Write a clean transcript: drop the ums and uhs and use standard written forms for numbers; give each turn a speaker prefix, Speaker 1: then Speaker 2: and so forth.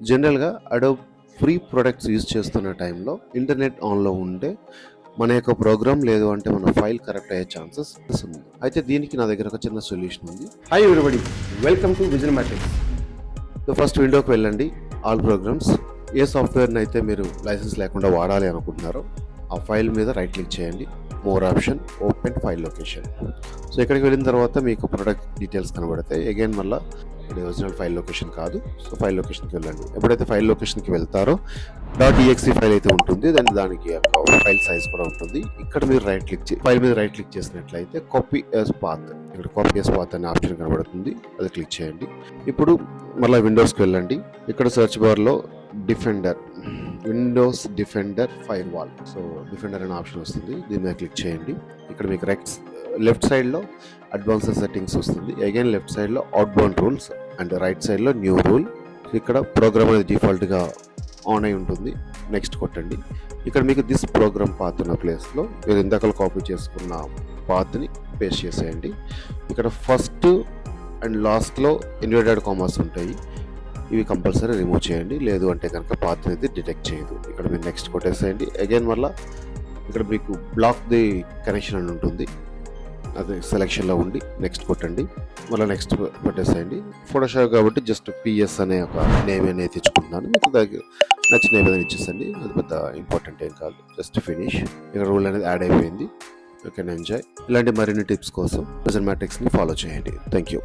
Speaker 1: జనరల్గా Adobe free products use చేస్తున్న టైంలో ఇంటర్నెట్ ఆన్లో ఉంటే మన యొక్క ప్రోగ్రామ్ లేదు అంటే మన ఫైల్ కరెక్ట్ అయ్యే ఛాన్సెస్ ఉంది. అయితే దీనికి నా దగ్గర ఒక చిన్న సొల్యూషన్ ఉంది.
Speaker 2: Hi everybody, welcome to Vision Matrix.
Speaker 1: So first విండోకి వెళ్ళండి, ఆల్ ప్రోగ్రామ్స్. ఏ సాఫ్ట్వేర్ని అయితే మీరు లైసెన్స్ లేకుండా వాడాలి అనుకుంటున్నారో ఆ ఫైల్ మీద రైట్ క్లిక్ చేయండి, more option, open file location. So ఇక్కడికి వెళ్ళిన తర్వాత మీకు ప్రొడక్ట్ డీటెయిల్స్ కనబడతాయి. అగైన్ మళ్ళీ ఇది ఒరిజినల్ ఫైల్ లొకేషన్ కాదు. సో ఫైల్ లొకేషన్కి వెళ్ళండి. ఎప్పుడైతే ఫైల్ లొకేషన్కి వెళ్తారో .exe ఫైల్ అయితే ఉంటుంది, దానికి ఫైల్ సైజ్ కూడా ఉంటుంది. ఇక్కడ మీరు రైట్ క్లిక్ ఫైల్ మీద రైట్ క్లిక్ చేసినట్లయితే కాపీ యాజ్ పాత్, ఇక్కడ కాపీ యాజ్ పాత్ అనే ఆప్షన్ కనబడుతుంది, అది క్లిక్ చేయండి. ఇప్పుడు మళ్ళీ విండోస్కి వెళ్ళండి. ఇక్కడ సెర్చ్ బార్లో defender, Windows defender fire wall, so defender అనే ఆప్షన్ వస్తుంది, దీని మీద క్లిక్ చేయండి. ఇక్కడ మీకు లెఫ్ట్ సైడ్లో అడ్వాన్స్డ్ సెట్టింగ్స్ వస్తుంది. అగైన్ లెఫ్ట్ సైడ్లో అవుట్బౌండ్ రూల్స్ అండ్ రైట్ సైడ్లో న్యూ రూల్. ఇక్కడ ప్రోగ్రామ్ అనేది డిఫాల్ట్గా ఆన్ అయి ఉంటుంది, నెక్స్ట్ కొట్టండి. ఇక్కడ మీకు దిస్ ప్రోగ్రామ్ పాత్ ఉన్న ప్లేస్లో మీరు ఇందాక కాపీ చేసుకున్న పాత్ని పేస్ట్ చేసేయండి. ఇక్కడ ఫస్ట్ అండ్ లాస్ట్లో ఇన్వర్టెడ్ కామర్స్ ఉంటాయి, ఇవి కంపల్సరీ రిమూవ్ చేయండి, లేదు అంటే కనుక పాత్ అనేది డిటెక్ట్ చేయదు. ఇక్కడ మీరు నెక్స్ట్ కొట్టేసేయండి. అగైన్ మళ్ళీ ఇక్కడ మీకు బ్లాక్ ది కనెక్షన్ అని ఉంటుంది, అది సెలెక్షన్లో ఉండి నెక్స్ట్ కొట్టండి, మళ్ళీ నెక్స్ట్ పెట్టేసేయండి. ఫోటోషాప్ కాబట్టి జస్ట్ పిఎస్ అనే ఒక నేమ్ అనేది తెచ్చుకుంటున్నాను, మీకు దగ్గర నచ్చిన ఏదైనా ఇచ్చేసండి, అది పెద్ద ఇంపార్టెంట్ ఏం కాదు, జస్ట్ ఫినిష్. ఇక్కడ రూల్ అనేది యాడ్ అయిపోయింది. You can enjoy. ఇలాంటి మరిన్ని టిప్స్ కోసం విజన్ మ్యాట్రిక్స్ని ఫాలో చేయండి. Thank you.